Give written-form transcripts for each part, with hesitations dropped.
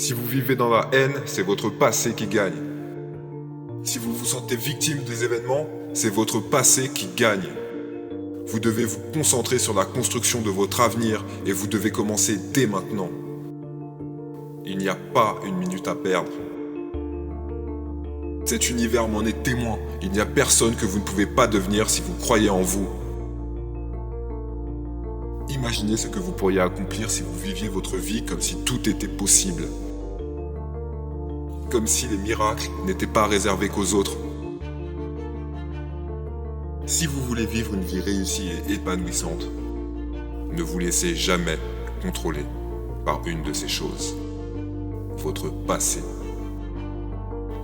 Si vous vivez dans la haine, c'est votre passé qui gagne. Si vous vous sentez victime des événements, c'est votre passé qui gagne. Vous devez vous concentrer sur la construction de votre avenir et vous devez commencer dès maintenant. Il n'y a pas une minute à perdre. Cet univers m'en est témoin. Il n'y a personne que vous ne pouvez pas devenir si vous croyez en vous. Imaginez ce que vous pourriez accomplir si vous viviez votre vie comme si tout était possible. Comme si les miracles n'étaient pas réservés qu'aux autres. Si vous voulez vivre une vie réussie et épanouissante, ne vous laissez jamais contrôler par une de ces choses. Votre passé,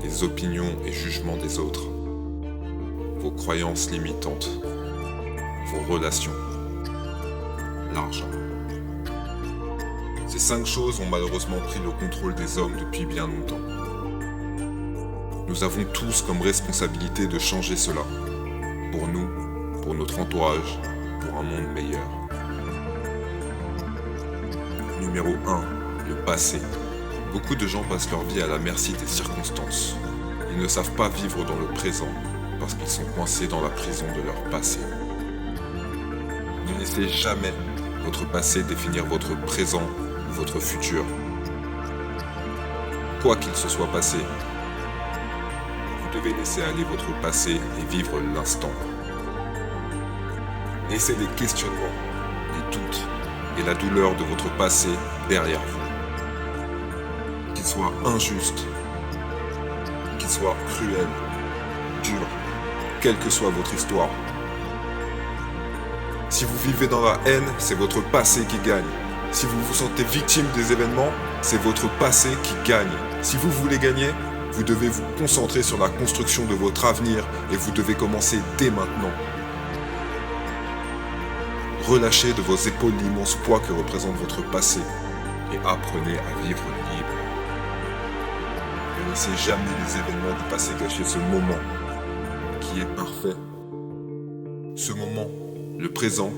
les opinions et jugements des autres, vos croyances limitantes, vos relations, l'argent. Ces 5 choses ont malheureusement pris le contrôle des hommes depuis bien longtemps. Nous avons tous comme responsabilité de changer cela. Pour nous, pour notre entourage, pour un monde meilleur. Numéro 1. Le passé. Beaucoup de gens passent leur vie à la merci des circonstances. Ils ne savent pas vivre dans le présent parce qu'ils sont coincés dans la prison de leur passé. Ne laissez jamais votre passé définir votre présent ou votre futur. Quoi qu'il se soit passé, vous devez laisser aller votre passé et vivre l'instant. Laissez les questionnements, les doutes et la douleur de votre passé derrière vous. Qu'il soit injuste, qu'il soit cruel, dur, quelle que soit votre histoire. Si vous vivez dans la haine, c'est votre passé qui gagne. Si vous vous sentez victime des événements, c'est votre passé qui gagne. Si vous voulez gagner, vous devez vous concentrer sur la construction de votre avenir et vous devez commencer dès maintenant. Relâchez de vos épaules l'immense poids que représente votre passé et apprenez à vivre libre. Ne laissez jamais les événements du passé gâcher ce moment qui est parfait. Ce moment, le présent,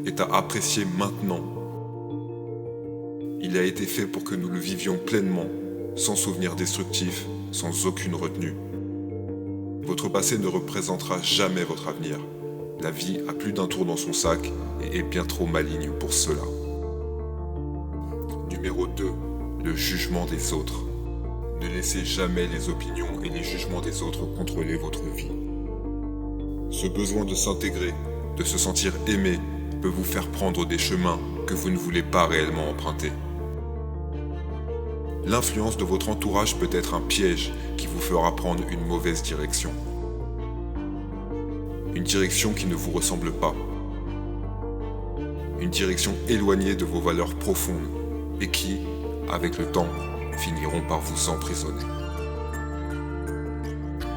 est à apprécier maintenant. Il a été fait pour que nous le vivions pleinement, sans souvenirs destructifs, sans aucune retenue. Votre passé ne représentera jamais votre avenir. La vie a plus d'un tour dans son sac et est bien trop maligne pour cela. Numéro 2. Le jugement des autres. Ne laissez jamais les opinions et les jugements des autres contrôler votre vie. Ce besoin de s'intégrer, de se sentir aimé, peut vous faire prendre des chemins que vous ne voulez pas réellement emprunter. L'influence de votre entourage peut être un piège qui vous fera prendre une mauvaise direction. Une direction qui ne vous ressemble pas. Une direction éloignée de vos valeurs profondes et qui, avec le temps, finiront par vous emprisonner.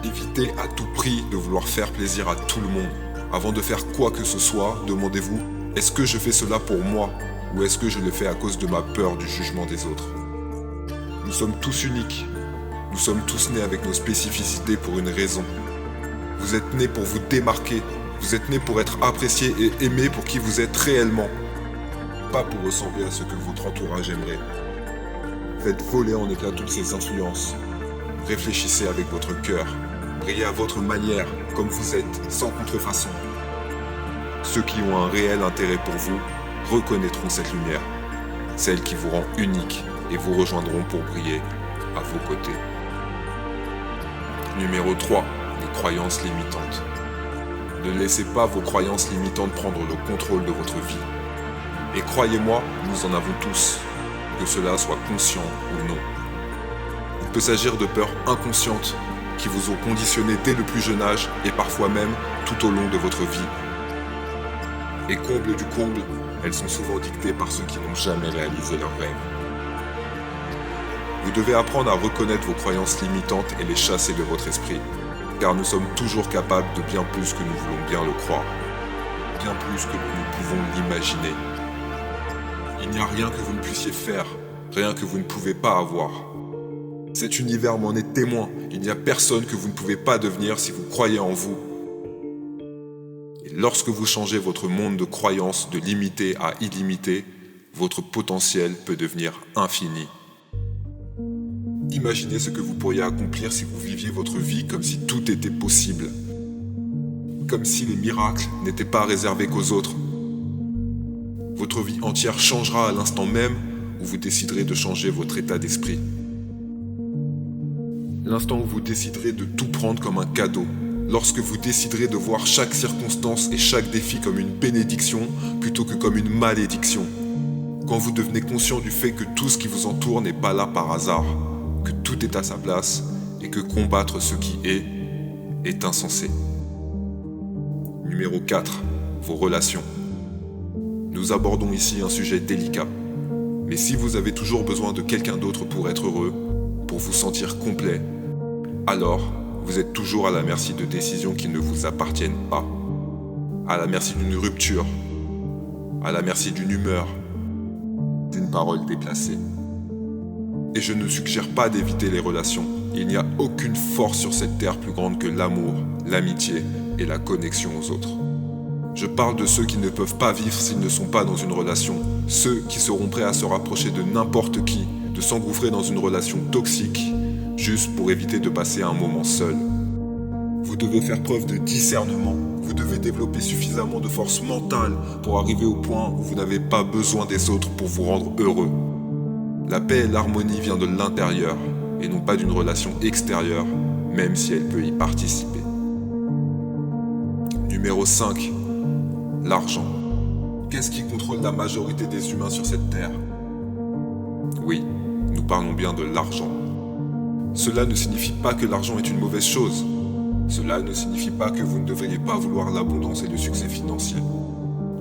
Évitez à tout prix de vouloir faire plaisir à tout le monde. Avant de faire quoi que ce soit, demandez-vous, est-ce que je fais cela pour moi ou est-ce que je le fais à cause de ma peur du jugement des autres ? Nous sommes tous uniques. Nous sommes tous nés avec nos spécificités pour une raison. Vous êtes nés pour vous démarquer. Vous êtes nés pour être appréciés et aimés pour qui vous êtes réellement. Pas pour ressembler à ce que votre entourage aimerait. Faites voler en éclats toutes ces influences. Réfléchissez avec votre cœur. Brillez à votre manière, comme vous êtes, sans contrefaçon. Ceux qui ont un réel intérêt pour vous reconnaîtront cette lumière, celle qui vous rend unique, et vous rejoindront pour briller à vos côtés. Numéro 3. Les croyances limitantes. Ne laissez pas vos croyances limitantes prendre le contrôle de votre vie. Et croyez-moi, nous en avons tous, que cela soit conscient ou non. Il peut s'agir de peurs inconscientes qui vous ont conditionné dès le plus jeune âge et parfois même tout au long de votre vie. Et comble du comble, elles sont souvent dictées par ceux qui n'ont jamais réalisé leurs rêves. Vous devez apprendre à reconnaître vos croyances limitantes et les chasser de votre esprit, car nous sommes toujours capables de bien plus que nous voulons bien le croire, bien plus que nous pouvons l'imaginer. Il n'y a rien que vous ne puissiez faire, rien que vous ne pouvez pas avoir. Cet univers m'en est témoin, il n'y a personne que vous ne pouvez pas devenir si vous croyez en vous. Et lorsque vous changez votre monde de croyances de limité à illimité, votre potentiel peut devenir infini. Imaginez ce que vous pourriez accomplir si vous viviez votre vie comme si tout était possible. Comme si les miracles n'étaient pas réservés qu'aux autres. Votre vie entière changera à l'instant même où vous déciderez de changer votre état d'esprit. L'instant où vous déciderez de tout prendre comme un cadeau. Lorsque vous déciderez de voir chaque circonstance et chaque défi comme une bénédiction plutôt que comme une malédiction. Quand vous devenez conscient du fait que tout ce qui vous entoure n'est pas là par hasard, que tout est à sa place et que combattre ce qui est insensé. Numéro 4. Vos relations. Nous abordons ici un sujet délicat. Mais si vous avez toujours besoin de quelqu'un d'autre pour être heureux, pour vous sentir complet, alors vous êtes toujours à la merci de décisions qui ne vous appartiennent pas, à la merci d'une rupture, à la merci d'une humeur, d'une parole déplacée. Et je ne suggère pas d'éviter les relations. Il n'y a aucune force sur cette terre plus grande que l'amour, l'amitié et la connexion aux autres. Je parle de ceux qui ne peuvent pas vivre s'ils ne sont pas dans une relation, ceux qui seront prêts à se rapprocher de n'importe qui, de s'engouffrer dans une relation toxique, juste pour éviter de passer un moment seul. Vous devez faire preuve de discernement, vous devez développer suffisamment de force mentale pour arriver au point où vous n'avez pas besoin des autres pour vous rendre heureux. La paix et l'harmonie viennent de l'intérieur, et non pas d'une relation extérieure, même si elle peut y participer. Numéro 5. L'argent. Qu'est-ce qui contrôle la majorité des humains sur cette terre ? Oui, nous parlons bien de l'argent. Cela ne signifie pas que l'argent est une mauvaise chose. Cela ne signifie pas que vous ne devriez pas vouloir l'abondance et le succès financier.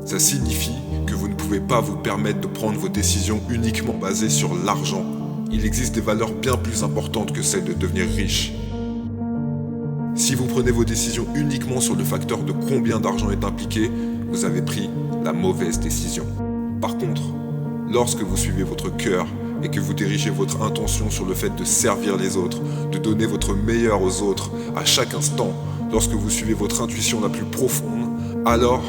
Ça signifie que vous ne pouvez pas vous permettre de prendre vos décisions uniquement basées sur l'argent. Il existe des valeurs bien plus importantes que celle de devenir riche. Si vous prenez vos décisions uniquement sur le facteur de combien d'argent est impliqué, vous avez pris la mauvaise décision. Par contre, lorsque vous suivez votre cœur et que vous dirigez votre intention sur le fait de servir les autres, de donner votre meilleur aux autres à chaque instant, lorsque vous suivez votre intuition la plus profonde, alors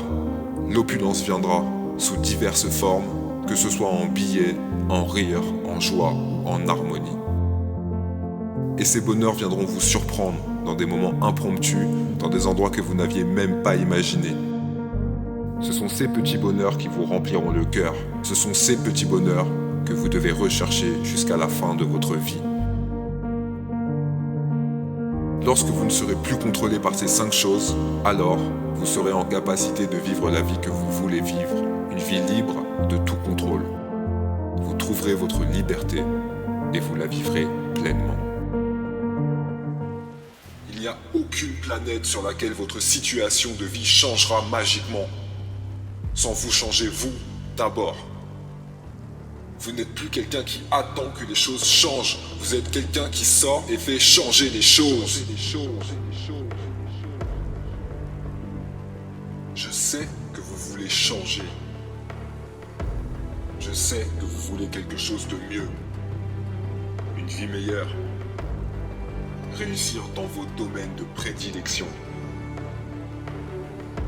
l'opulence viendra sous diverses formes, que ce soit en billets, en rire, en joie, en harmonie. Et ces bonheurs viendront vous surprendre dans des moments impromptus, dans des endroits que vous n'aviez même pas imaginés. Ce sont ces petits bonheurs qui vous rempliront le cœur. Ce sont ces petits bonheurs que vous devez rechercher jusqu'à la fin de votre vie. Lorsque vous ne serez plus contrôlé par ces 5 choses, alors vous serez en capacité de vivre la vie que vous voulez vivre, une vie libre de tout contrôle. Vous trouverez votre liberté et vous la vivrez pleinement. Il n'y a aucune planète sur laquelle votre situation de vie changera magiquement, sans vous changer vous d'abord. Vous n'êtes plus quelqu'un qui attend que les choses changent. Vous êtes quelqu'un qui sort et fait changer les choses. Je sais que vous voulez changer. Je sais que vous voulez quelque chose de mieux. Une vie meilleure. Réussir dans vos domaines de prédilection.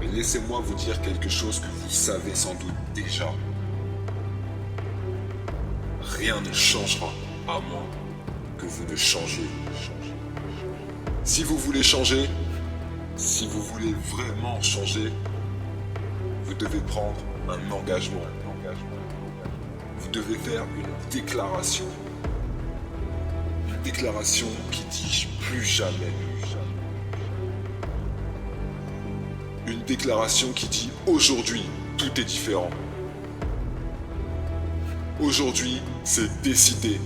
Mais laissez-moi vous dire quelque chose que vous savez sans doute déjà. Rien ne changera à moins que vous ne changiez. Si vous voulez changer, si vous voulez vraiment changer, vous devez prendre un engagement. Vous devez faire une déclaration. Une déclaration qui dit plus jamais. Une déclaration qui dit aujourd'hui, tout est différent. Aujourd'hui, c'est décidé.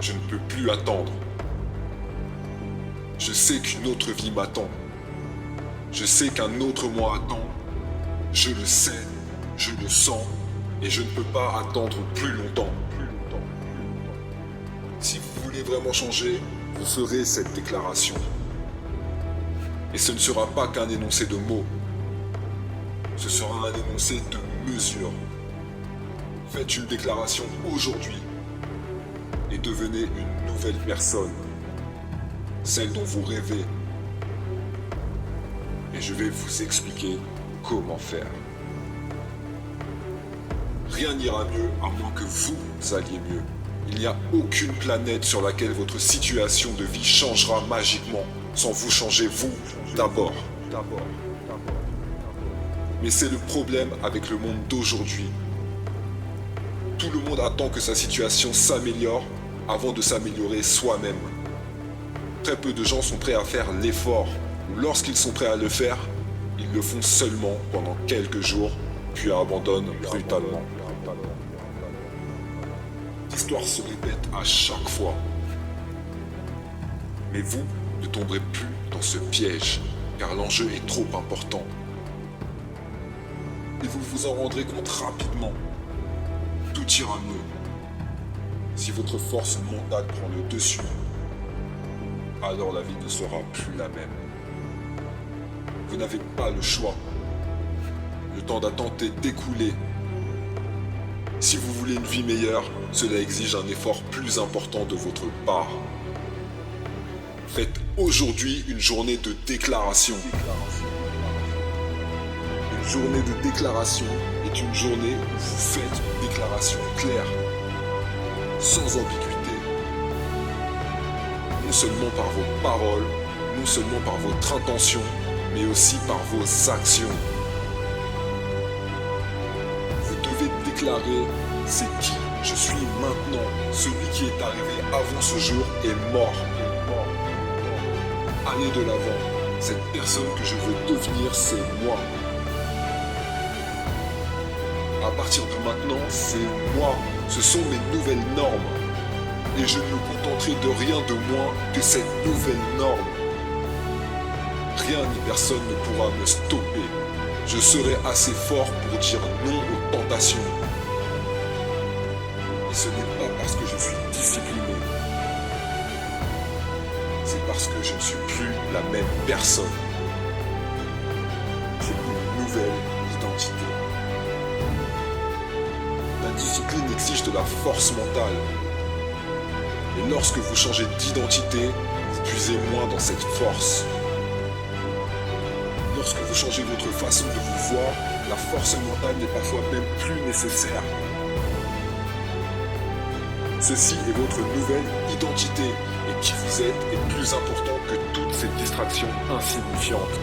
Je ne peux plus attendre. Je sais qu'une autre vie m'attend. Je sais qu'un autre moi attend. Je le sais, je le sens, et je ne peux pas attendre plus longtemps. Si vous voulez vraiment changer, vous ferez cette déclaration. Et ce ne sera pas qu'un énoncé de mots. Ce sera un énoncé de mesures. Faites une déclaration aujourd'hui et devenez une nouvelle personne, celle dont vous rêvez. Et je vais vous expliquer comment faire. Rien n'ira mieux à moins que vous alliez mieux. Il n'y a aucune planète sur laquelle votre situation de vie changera magiquement sans vous changer vous d'abord. Mais c'est le problème avec le monde d'aujourd'hui. Tout le monde attend que sa situation s'améliore avant de s'améliorer soi-même. Très peu de gens sont prêts à faire l'effort, ou lorsqu'ils sont prêts à le faire, ils le font seulement pendant quelques jours, puis abandonnent brutalement. L'histoire se répète à chaque fois. Mais vous ne tomberez plus dans ce piège, car l'enjeu est trop important. Et vous vous en rendrez compte rapidement. Tout ira mieux. Si votre force mentale prend le dessus, alors la vie ne sera plus la même. Vous n'avez pas le choix. Le temps d'attente est écoulé. Si vous voulez une vie meilleure, cela exige un effort plus important de votre part. Faites aujourd'hui une journée de déclaration. Une journée de déclaration est une journée où vous faites une déclaration claire, sans ambiguïté. Non seulement par vos paroles, non seulement par votre intention, mais aussi par vos actions. Vous devez déclarer « c'est qui je suis maintenant ». Celui qui est arrivé avant ce jour est mort. Allez de l'avant. Cette personne que je veux devenir, c'est moi. À partir de maintenant, c'est moi. Ce sont mes nouvelles normes. Et je ne me contenterai de rien de moins que cette nouvelle norme. Rien ni personne ne pourra me stopper. Je serai assez fort pour dire non aux tentations. Et ce n'est pas parce que je suis discipliné. C'est parce que je ne suis plus la même personne. J'ai une nouvelle identité. La discipline exige de la force mentale. Et lorsque vous changez d'identité, vous puisez moins dans cette force. Lorsque vous changez votre façon de vous voir, la force mentale n'est parfois même plus nécessaire. Ceci est votre nouvelle identité et qui vous êtes est plus important que toutes ces distractions insignifiantes.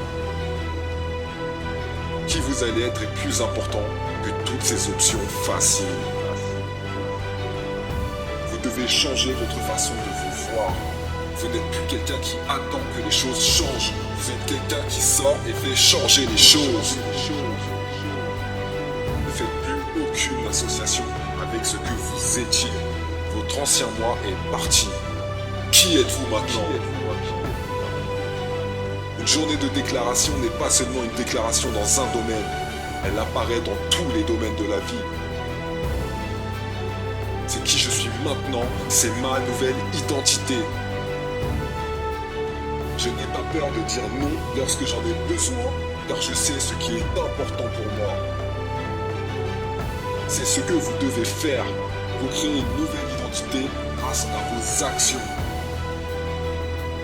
Qui vous allez être est plus important que toutes ces options faciles. Vous devez changer votre façon de vous voir. Vous n'êtes plus quelqu'un qui attend que les choses changent. Vous êtes quelqu'un qui sort et fait changer les choses. Ne faites plus aucune association avec ce que vous étiez. Votre ancien moi est parti. Qui êtes-vous maintenant? Une journée de déclaration n'est pas seulement une déclaration dans un domaine. Elle apparaît dans tous les domaines de la vie. C'est qui je suis maintenant, c'est ma nouvelle identité. Je n'ai pas peur de dire non lorsque j'en ai besoin, car je sais ce qui est important pour moi. C'est ce que vous devez faire. Vous créez une nouvelle identité grâce à vos actions.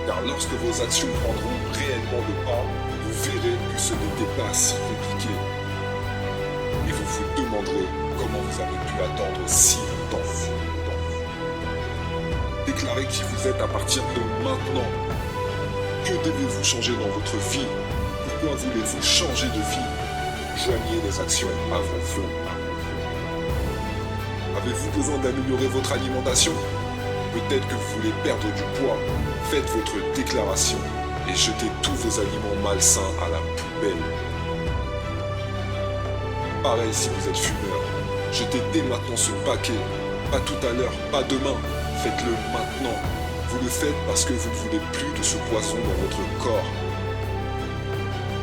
Car lorsque vos actions prendront réellement le pas, vous verrez que ce n'était pas si compliqué. Et vous vous demanderez comment vous avez pu attendre si longtemps. Déclarez qui vous êtes à partir de maintenant. Que devez-vous changer dans votre vie? Pourquoi voulez-vous changer de vie? Joignez les actions à vos vœux. Avez-vous besoin d'améliorer votre alimentation? Peut-être que vous voulez perdre du poids. Faites votre déclaration et jetez tous vos aliments malsains à la poubelle. Pareil si vous êtes fumeur. Jetez dès maintenant ce paquet. Pas tout à l'heure, pas demain. Faites-le maintenant. Vous le faites parce que vous ne voulez plus de ce poison dans votre corps.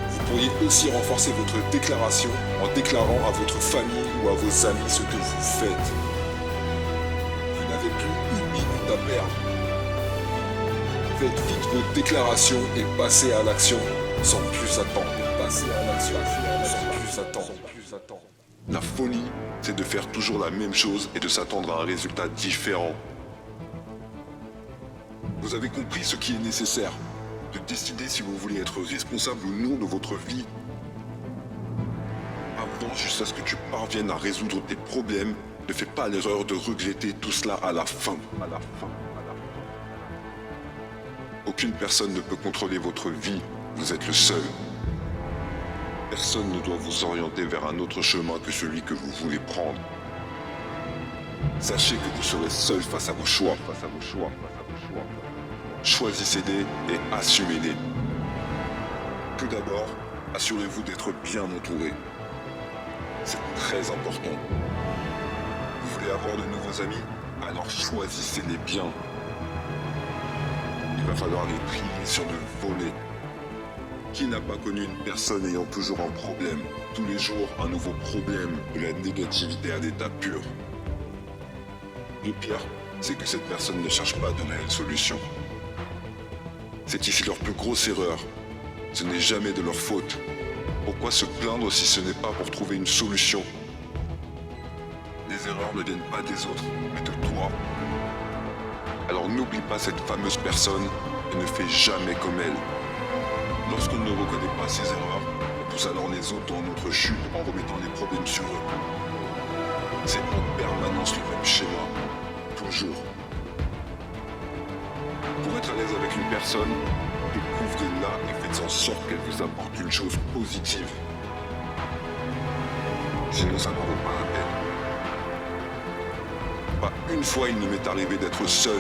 Vous pourriez aussi renforcer votre déclaration en déclarant à votre famille ou à vos amis ce que vous faites. Vous n'avez plus une minute à perdre. Faites vite vos déclarations et passez à l'action sans plus attendre. Passez à l'action sans plus attendre. La folie, c'est de faire toujours la même chose et de s'attendre à un résultat différent. Vous avez compris ce qui est nécessaire, de décider si vous voulez être responsable ou non de votre vie. Avance jusqu'à ce que tu parviennes à résoudre tes problèmes Ne fais pas l'erreur de regretter tout cela à la fin. Aucune personne ne peut contrôler votre vie, vous êtes le seul. Personne ne doit vous orienter vers un autre chemin que celui que vous voulez prendre. Sachez que vous serez seul face à vos choix. Choisissez-les et assumez-les. Tout d'abord, assurez-vous d'être bien entouré. C'est très important. Vous voulez avoir de nouveaux amis? Alors choisissez-les bien. Il va falloir les prier sur le volet. Qui n'a pas connu une personne ayant toujours un problème? Tous les jours, un nouveau problème, de la négativité à l'état pur. Le pire, c'est que cette personne ne cherche pas de réelles solutions. C'est ici leur plus grosse erreur. Ce n'est jamais de leur faute. Pourquoi se plaindre si ce n'est pas pour trouver une solution? Les erreurs ne viennent pas des autres, mais de toi. Alors n'oublie pas cette fameuse personne et ne fais jamais comme elle. Lorsqu'on ne reconnaît pas ses erreurs, on pousse alors les autres dans notre chute en remettant les problèmes sur eux. C'est en permanence le même schéma. Toujours. Pour être à l'aise avec une personne, découvrez-la et faites en sorte qu'elle vous apporte une chose positive. Sinon, ça n'en vaut pas la peine. Pas une fois il ne m'est arrivé d'être seul,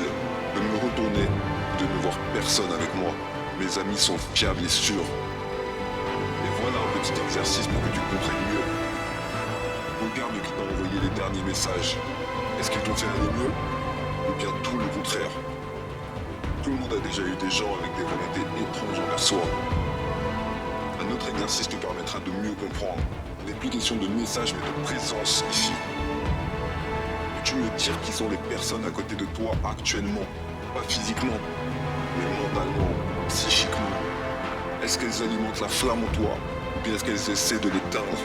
de me retourner, de ne voir personne avec moi. Mes amis sont fiables et sûrs. Et voilà un petit exercice pour que tu comprennes mieux. Regarde qui t'a envoyé les derniers messages. Est-ce qu'ils t'ont fait aller mieux? Ou bien tout le contraire? Tout le monde a déjà eu des gens avec des volontés étranges envers soi. Un autre exercice te permettra de mieux comprendre. Il n'est plus question de message mais de présence ici. Peux-tu me dire qui sont les personnes à côté de toi actuellement? Pas physiquement, mais mentalement, psychiquement. Est-ce qu'elles alimentent la flamme en toi? Ou bien est-ce qu'elles essaient de l'éteindre?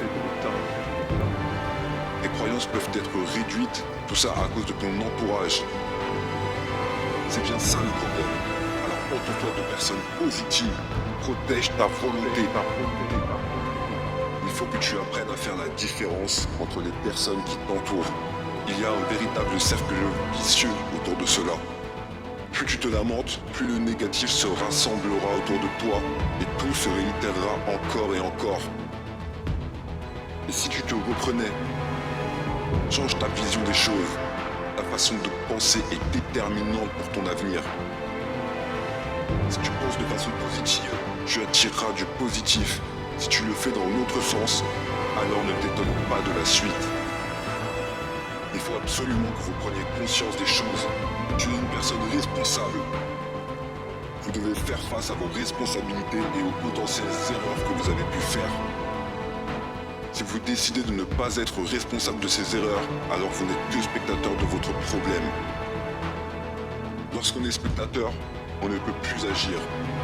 Tes croyances peuvent être réduites, tout ça à cause de ton entourage. C'est bien ça le problème. Alors entoure-toi de personnes positives. Protège ta volonté. Il faut que tu apprennes à faire la différence entre les personnes qui t'entourent. Il y a un véritable cercle vicieux autour de cela. Plus tu te lamentes, plus le négatif se rassemblera autour de toi et tout se réitérera encore et encore. Et si tu te reprenais, change ta vision des choses. Ta façon de penser est déterminante pour ton avenir. Si tu penses de façon positive, tu attireras du positif. Si tu le fais dans l'autre sens, alors ne t'étonne pas de la suite. Il faut absolument que vous preniez conscience des choses. Tu es une personne responsable. Vous devez faire face à vos responsabilités et aux potentielles erreurs que vous avez pu faire. Si vous décidez de ne pas être responsable de ces erreurs, alors vous n'êtes que spectateur de votre problème. Lorsqu'on est spectateur, on ne peut plus agir.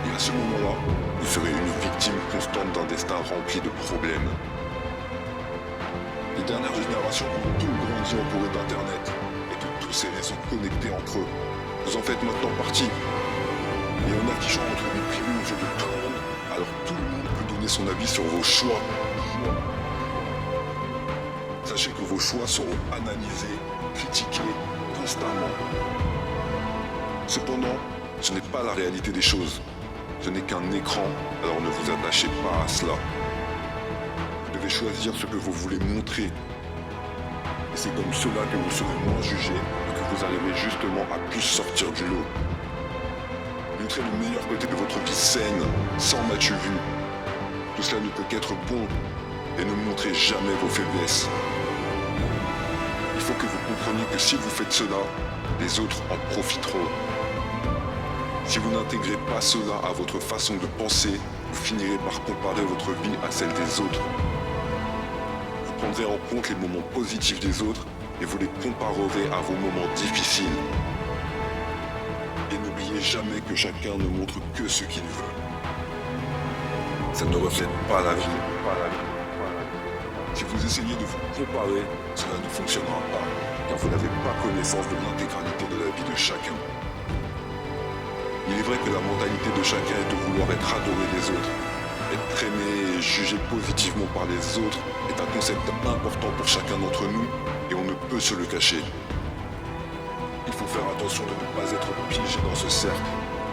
Et à ce moment-là, vous serez une victime constante d'un destin rempli de problèmes. Les dernières générations ont tout grandi entourées d'Internet et de tous ces réseaux connectés entre eux. Vous en faites maintenant partie. Et en affichant votre vie privée aux yeux de tout le monde, alors tout le monde peut donner son avis sur vos choix. Sachez que vos choix seront analysés, critiqués constamment. Cependant, ce n'est pas la réalité des choses. Ce n'est qu'un écran, alors ne vous attachez pas à cela. Vous devez choisir ce que vous voulez montrer. Et c'est comme cela que vous serez moins jugé et que vous arriverez justement à plus sortir du lot. Montrez le meilleur côté de votre vie saine, sans match vu. Tout cela ne peut qu'être bon et ne montrez jamais vos faiblesses. Il faut que vous compreniez que si vous faites cela, les autres en profiteront. Si vous n'intégrez pas cela à votre façon de penser, vous finirez par comparer votre vie à celle des autres. Vous prendrez en compte les moments positifs des autres et vous les comparerez à vos moments difficiles. Et n'oubliez jamais que chacun ne montre que ce qu'il veut. Ça ne reflète pas la vie. Si vous essayez de vous comparer, cela ne fonctionnera pas, car vous n'avez pas connaissance de l'intégralité de la vie de chacun. Il est vrai que la mentalité de chacun est de vouloir être adoré des autres. Être aimé et jugé positivement par les autres est un concept important pour chacun d'entre nous et on ne peut se le cacher. Il faut faire attention de ne pas être piégé dans ce cercle,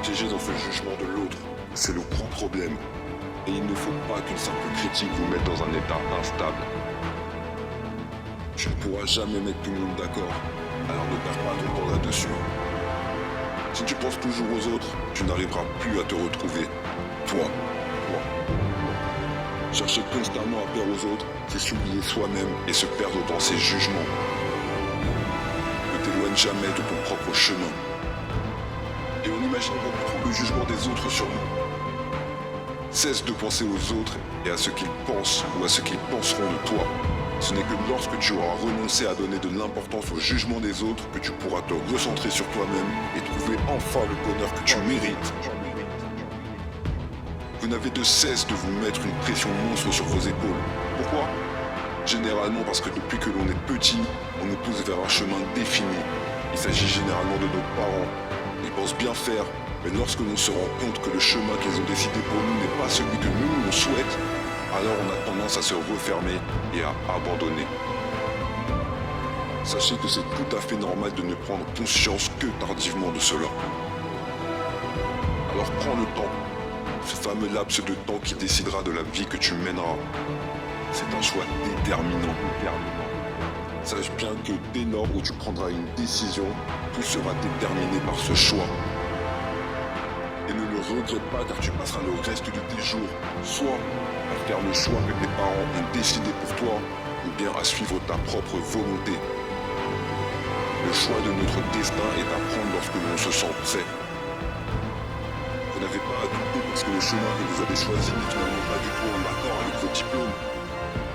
piégé dans ce jugement de l'autre. C'est le gros problème. Et il ne faut pas qu'une simple critique vous mette dans un état instable. Tu ne pourras jamais mettre tout le monde d'accord, alors ne perds pas ton temps là-dessus. Si tu penses toujours aux autres, tu n'arriveras plus à te retrouver. Toi. Chercher constamment à plaire aux autres, c'est s'oublier soi-même et se perdre dans ses jugements. Ne t'éloigne jamais de ton propre chemin. Et on imagine beaucoup trop le jugement des autres sur nous. Cesse de penser aux autres et à ce qu'ils pensent ou à ce qu'ils penseront de toi. Ce n'est que lorsque tu auras renoncé à donner de l'importance au jugement des autres que tu pourras te recentrer sur toi-même et trouver enfin le bonheur que tu mérites. Vous n'avez de cesse de vous mettre une pression monstre sur vos épaules. Pourquoi ? Généralement parce que depuis que l'on est petit, on nous pousse vers un chemin défini. Il s'agit généralement de nos parents. Ils pensent bien faire, mais lorsque l'on se rend compte que le chemin qu'ils ont décidé pour nous n'est pas celui que nous, on souhaite, alors on a tendance à se refermer et à abandonner. Sachez que c'est tout à fait normal de ne prendre conscience que tardivement de cela. Alors prends le temps, ce fameux laps de temps qui décidera de la vie que tu mèneras. C'est un choix déterminant. Sache bien que dès lors où tu prendras une décision, tout sera déterminé par ce choix. Et ne le regrette pas car tu passeras le reste de tes jours, soit à faire le choix que tes parents ont décidé pour toi, ou bien à suivre ta propre volonté. Le choix de notre destin est à prendre lorsque l'on se sent prêt. Vous n'avez pas à douter parce que le chemin que vous avez choisi n'est finalement pas du tout en accord avec vos diplômes.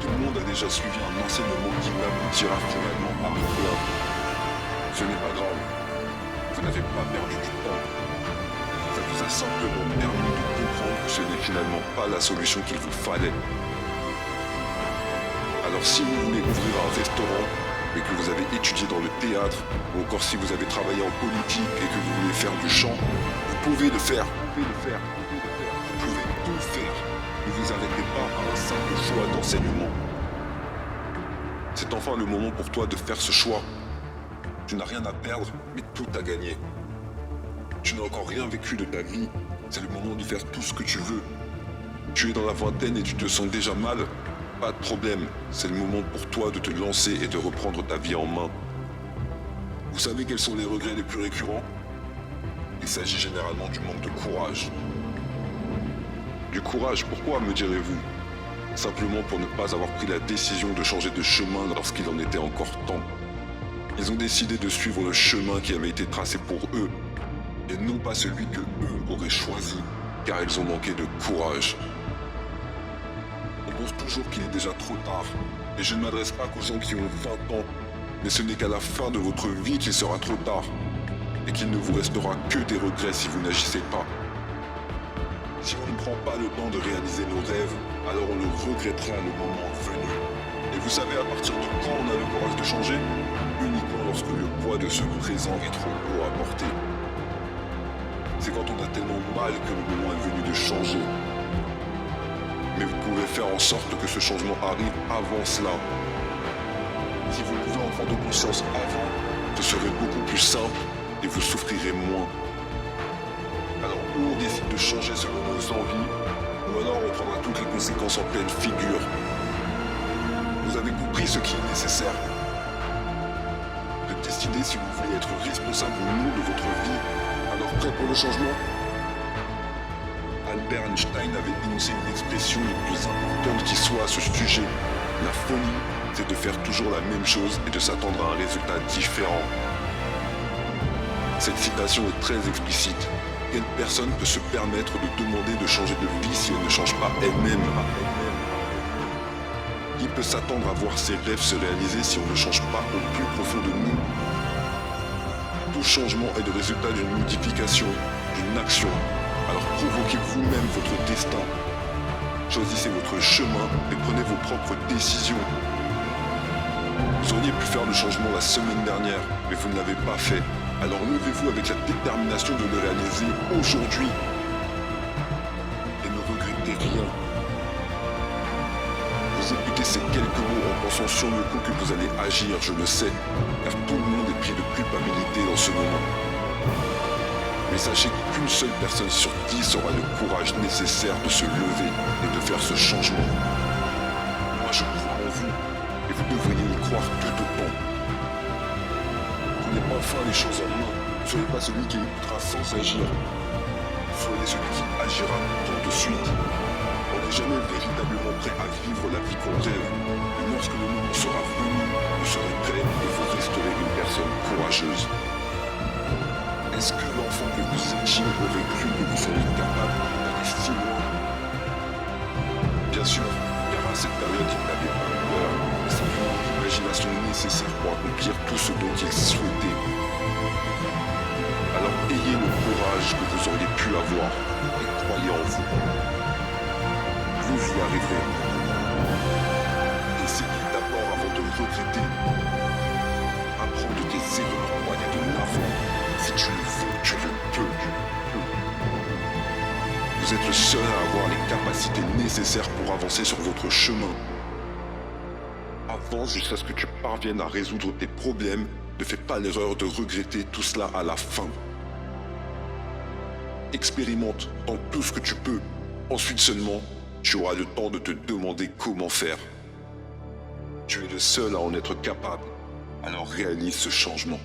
Tout le monde a déjà suivi un enseignement qui n'aboutira finalement à rien. Ce n'est pas grave. Vous n'avez pas perdu du temps. Ça vous a simplement permis de comprendre que ce n'est finalement pas la solution qu'il vous fallait. Alors si vous voulez ouvrir un restaurant, mais que vous avez étudié dans le théâtre, ou encore si vous avez travaillé en politique et que vous voulez faire du chant, vous pouvez le faire. Vous pouvez tout faire. Ne vous arrêtez pas à un simple choix d'enseignement. C'est enfin le moment pour toi de faire ce choix. Tu n'as rien à perdre, mais tout à gagner. Tu n'as encore rien vécu de ta vie. C'est le moment de faire tout ce que tu veux. Tu es dans la vingtaine et tu te sens déjà mal. Pas de problème. C'est le moment pour toi de te lancer et de reprendre ta vie en main. Vous savez quels sont les regrets les plus récurrents ? Il s'agit généralement du manque de courage. Du courage, pourquoi, me direz-vous ? Simplement pour ne pas avoir pris la décision de changer de chemin lorsqu'il en était encore temps. Ils ont décidé de suivre le chemin qui avait été tracé pour eux, et non pas celui que eux auraient choisi, car ils ont manqué de courage. On pense toujours qu'il est déjà trop tard, et je ne m'adresse pas qu'aux gens qui ont 20 ans, mais ce n'est qu'à la fin de votre vie qu'il sera trop tard, et qu'il ne vous restera que des regrets si vous n'agissez pas. Si on ne prend pas le temps de réaliser nos rêves, alors on le regrettera le moment venu. Et vous savez à partir de quand on a le courage de changer ? Uniquement lorsque le poids de ce présent est trop lourd à porter. C'est quand on a tellement mal que le moment est venu de changer. Mais vous pouvez faire en sorte que ce changement arrive avant cela. Si vous pouvez en prendre conscience avant, ce serait beaucoup plus simple et vous souffrirez moins. Alors ou on décide de changer selon nos envies, ou alors on prendra toutes les conséquences en pleine figure. Vous avez compris ce qui est nécessaire. De décider si vous voulez être responsable ou non de votre vie. Alors prêt pour le changement ? Albert Einstein avait énoncé une expression la plus importante qui soit à ce sujet. La folie, c'est de faire toujours la même chose et de s'attendre à un résultat différent. Cette citation est très explicite. Quelle personne peut se permettre de demander de changer de vie si elle ne change pas elle-même ? Qui peut s'attendre à voir ses rêves se réaliser si on ne change pas au plus profond de nous ? Tout changement est le résultat d'une modification, d'une action. Alors provoquez vous-même votre destin. Choisissez votre chemin et prenez vos propres décisions. Vous auriez pu faire le changement la semaine dernière, mais vous ne l'avez pas fait. Alors levez-vous avec la détermination de le réaliser aujourd'hui. Et ne regrettez rien. Vous écoutez ces quelques mots en pensant sur le coup que vous allez agir, je le sais, car tout le monde est pris de culpabilité dans ce moment. Mais sachez qu'une seule personne sur 10 aura le courage nécessaire de se lever et de faire ce changement. Moi, je crois en vous, et vous devriez y croire tout autant. Prenez enfin les choses en main. Ne soyez pas celui qui écoutera sans agir. Soyez celui qui agira tout de suite. On n'est jamais véritablement prêt à vivre la vie qu'on rêve. Et lorsque le moment sera venu, vous serez prêt et vous resterez une personne courageuse. Est-ce que l'enfant que vous étiez aurait cru que vous seriez capable d'aller si loin? Bien sûr, car à cette période, il n'avait pas peur, mais simplement l'imagination nécessaire pour accomplir tout ce dont il souhaitait. Alors ayez le courage que vous auriez pu avoir et croyez en vous. Vous y arriverez. Essayez d'abord avant de regretter. Apprends de tes erreurs, croyez de l'avant. Si tu le veux, tu le peux. Vous êtes le seul à avoir les capacités nécessaires pour avancer sur votre chemin. Avance jusqu'à ce que tu parviennes à résoudre tes problèmes. Ne fais pas l'erreur de regretter tout cela à la fin. Expérimente dans tout ce que tu peux. Ensuite seulement, tu auras le temps de te demander comment faire. Tu es le seul à en être capable. Alors réalise ce changement.